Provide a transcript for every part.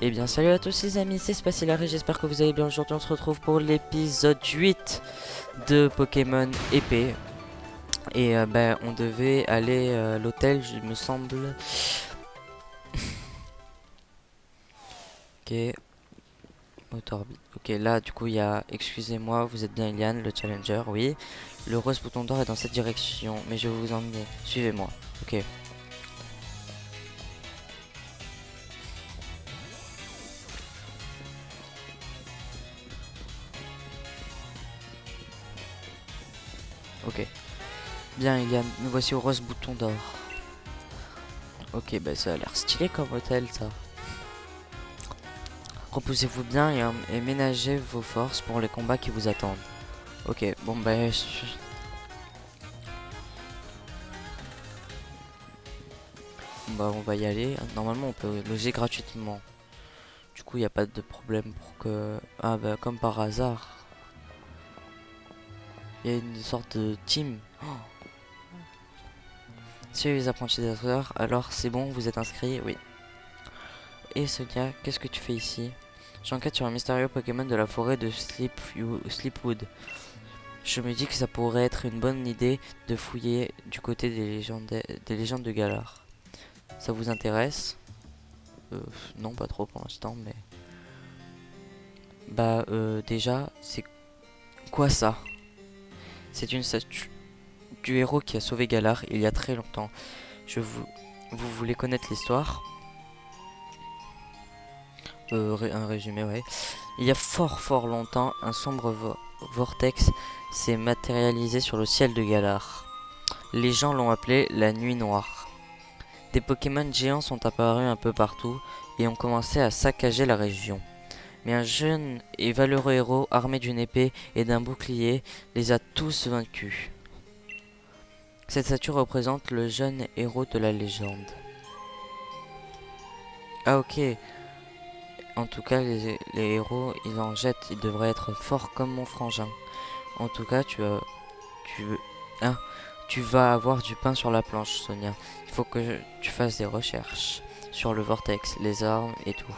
Eh bien salut à tous les amis, c'est Spacilary, j'espère que vous allez bien. Aujourd'hui on se retrouve pour l'épisode 8 de Pokémon épée. Et on devait aller à l'hôtel, il me semble. Ok, Motorbit. Ok, là du coup il y a, excusez-moi, vous êtes bien Ilian, le challenger, oui. Le rose bouton d'or est dans cette direction, mais je vais vous emmener, suivez-moi. Ok, ok. Bien Ilian, nous voici au rose bouton d'or. Ok, bah ça a l'air stylé comme hôtel ça. Reposez-vous bien et ménagez vos forces pour les combats qui vous attendent. Ok, bon on va y aller. Normalement, on peut loger gratuitement. Du coup, il n'y a pas de problème pour que... Ah bah, comme par hasard. Il y a une sorte de team. Oh, si les apprentis d'ascenseur, alors c'est bon, vous êtes inscrit, oui. Et Sonia, qu'est-ce que tu fais ici? J'enquête sur un mystérieux Pokémon de la forêt de Sleepwood. Je me dis que ça pourrait être une bonne idée de fouiller du côté des légendes de Galar. Ça vous intéresse? Non, pas trop pour l'instant, mais... déjà, c'est quoi ça? C'est une statue du héros qui a sauvé Galar il y a très longtemps. Je vous... Vous voulez connaître l'histoire? Un résumé, ouais. Il y a fort longtemps, un sombre vortex s'est matérialisé sur le ciel de Galar. Les gens l'ont appelé la Nuit Noire. Des Pokémon géants sont apparus un peu partout et ont commencé à saccager la région. Mais un jeune et valeureux héros armé d'une épée et d'un bouclier les a tous vaincus. Cette statue représente le jeune héros de la légende. Ah ok, en tout cas les héros ils en jettent, ils devraient être forts comme mon frangin. En tout cas tu, ah, tu vas avoir du pain sur la planche Sonia. Il faut que tu fasses des recherches sur le vortex, les armes et tout.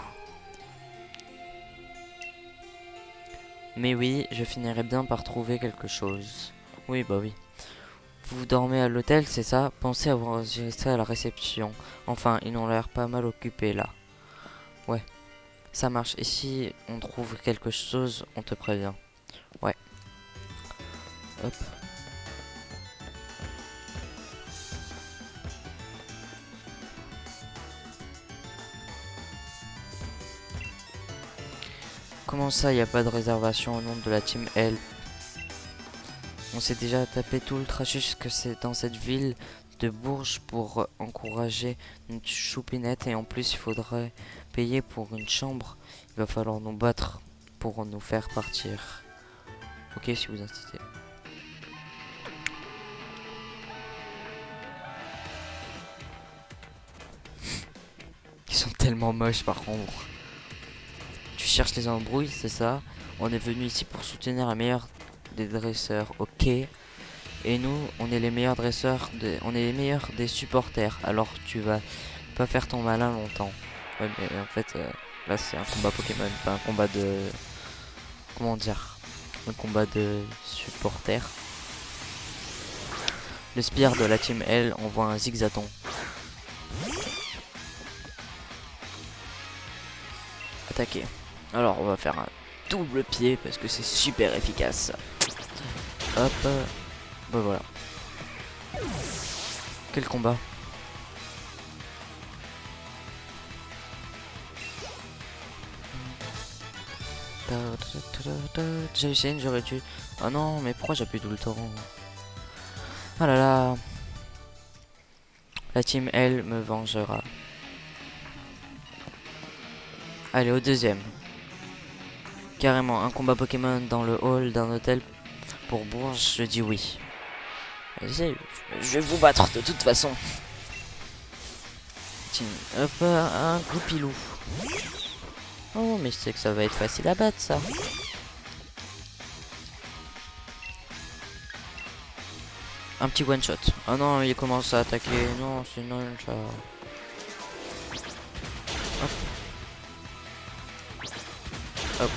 Mais oui, je finirai bien par trouver quelque chose. Oui bah oui. Vous dormez à l'hôtel, c'est ça? Pensez à vous enregistrer à la réception. Enfin, ils ont l'air pas mal occupés là. Ouais, ça marche. Et si on trouve quelque chose, on te prévient. Ouais, hop. Comment ça, y a pas de réservation au nom de la team L? On s'est déjà tapé tout le trajet jusque dans cette ville de Bourges pour encourager une choupinette. Et en plus, il faudrait payer pour une chambre. Il va falloir nous battre pour nous faire partir. Ok, si vous insistez. Ils sont tellement moches par contre. Tu cherches les embrouilles, c'est ça? On est venu ici pour soutenir la meilleure des dresseurs, ok? Et nous, on est les meilleurs dresseurs, on est les meilleurs des supporters. Alors tu vas pas faire ton malin longtemps. Ouais, mais en fait, là c'est un combat Pokémon, pas un combat de... Comment dire? Un combat de supporters. Le spire de la team L envoie un zigzaton. Attaquer. Alors on va faire un double pied parce que c'est super efficace. Hop. Bah voilà. Quel combat. J'ai essayé, j'aurais dû. Oh non, mais pourquoi j'appuie tout le temps? Ah là là. La team L me vengera. Allez, au deuxième. Carrément, un combat Pokémon dans le hall d'un hôtel pour Bourges, je dis oui. Vas-y, je vais vous battre de toute façon. Team, hop, un goupilou. Oh, mais je sais que ça va être facile à battre ça. Un petit one shot. Oh non, il commence à attaquer. Non, c'est non ça. Hop. Hop,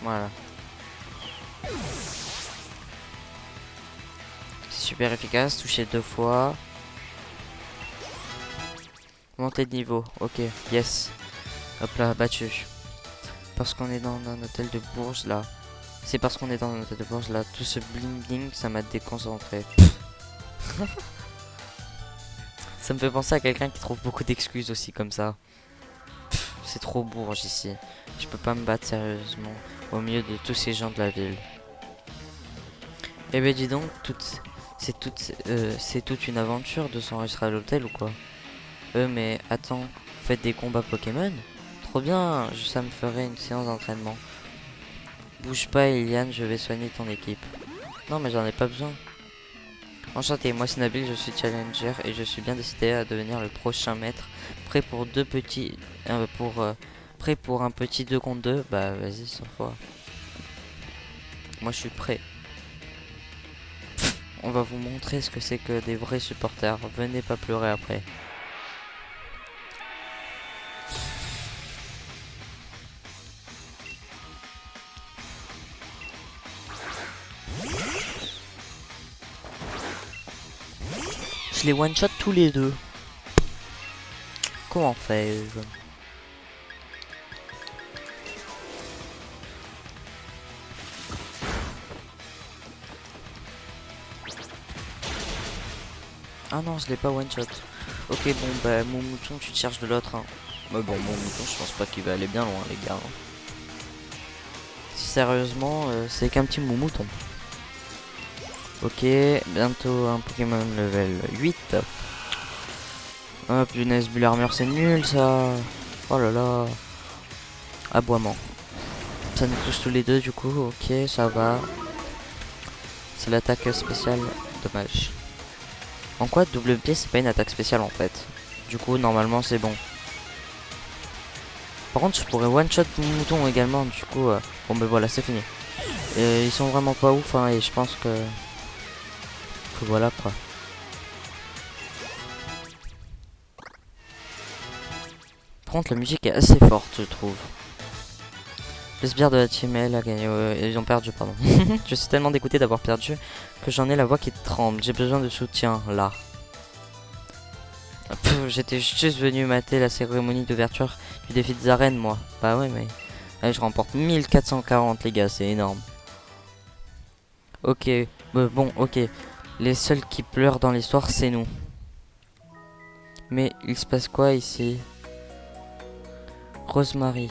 voilà. C'est super efficace, toucher 2 fois. Montée de niveau, ok, yes. Hop là, battu. Parce qu'on est dans un hôtel de Bourges là. C'est parce qu'on est dans un hôtel de Bourges là. Tout ce bling bling, ça m'a déconcentré. Ça me fait penser à quelqu'un qui trouve beaucoup d'excuses aussi comme ça. C'est trop Bourges ici. Je peux pas me battre sérieusement au milieu de tous ces gens de la ville. Eh ben dis donc, c'est toute une aventure de s'enregistrer à l'hôtel ou quoi? Mais attends, vous faites des combats Pokémon? Trop bien, ça me ferait une séance d'entraînement. Bouge pas Eliane, je vais soigner ton équipe. Non mais j'en ai pas besoin. Enchanté, moi c'est Nabil, je suis challenger et je suis bien décidé à devenir le prochain maître. Prêt pour deux petits... prêt pour un petit 2 contre 2. Bah vas-y 100 fois. Moi je suis prêt. On va vous montrer ce que c'est que des vrais supporters. Venez pas pleurer après. Je les one shot tous les deux. Comment fais-je? Ah non, je l'ai pas one shot. Ok, bon bah mon mouton, tu te cherches de l'autre. Hein. Mais bon, mon mouton, je pense pas qu'il va aller bien loin, les gars. Hein. Sérieusement, c'est qu'un petit mouton. Ok, bientôt un Pokémon level 8. Ah punaise, Bull Armor c'est nul ça. Oh là là. Aboiement. Ça nous touche tous les deux du coup, ok ça va. C'est l'attaque spéciale, dommage. En quoi double pied c'est pas une attaque spéciale en fait. Du coup normalement c'est bon. Par contre je pourrais one shot mon mouton également du coup. Bon ben voilà c'est fini. Et ils sont vraiment pas ouf hein, et je pense que voilà quoi. Par contre la musique est assez forte je trouve. Le sbire de la team L a gagné. Ils ont perdu, pardon. Je suis tellement dégoûté d'avoir perdu que j'en ai la voix qui tremble. J'ai besoin de soutien, là. J'étais juste venu mater la cérémonie d'ouverture du défi des arènes, moi. Bah ouais, mais... Allez, je remporte 1440, les gars, c'est énorme. Ok, bon, ok. Les seuls qui pleurent dans l'histoire, c'est nous. Mais il se passe quoi ici? Rosemary.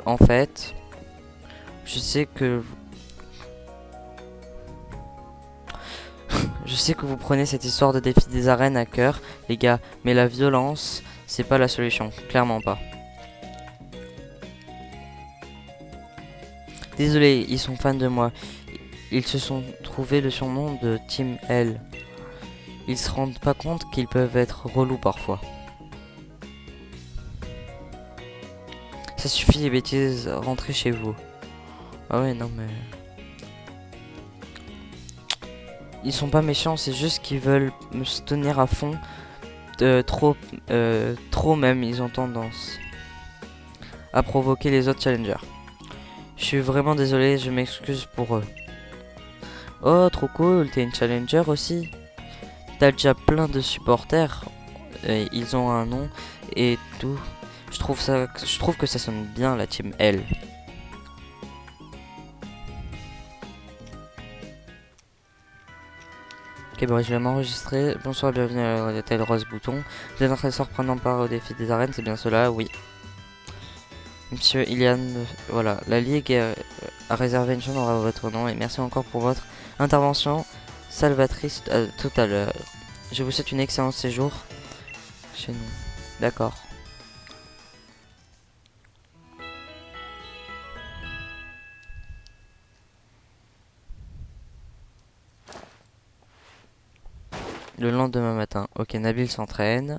En fait... Je sais que... Je sais que vous prenez cette histoire de défi des arènes à cœur, les gars, mais la violence, c'est pas la solution, clairement pas. Désolé, ils sont fans de moi. Ils se sont trouvé le surnom de Team L. Ils se rendent pas compte qu'ils peuvent être relous parfois. Ça suffit les bêtises, rentrez chez vous. Ah ouais, non mais... Ils sont pas méchants, c'est juste qu'ils veulent me tenir à fond. Trop même, ils ont tendance à provoquer les autres challengers. Je suis vraiment désolé, je m'excuse pour eux. Oh, trop cool, t'es une challenger aussi. T'as déjà plein de supporters. Ils ont un nom et tout. Je trouve que ça sonne bien la team L. Ok, bon, je vais m'enregistrer. Bonsoir, bienvenue à l'hôtel Rose Bouton. Vous êtes en train de prenant part au défi des arènes, c'est bien cela? Oui. Monsieur Ilian, voilà, la Ligue a réservé une chambre à votre nom et merci encore pour votre intervention salvatrice tout à l'heure. Je vous souhaite une excellente séjour chez nous. D'accord. Le lendemain matin, ok, Nabil s'entraîne.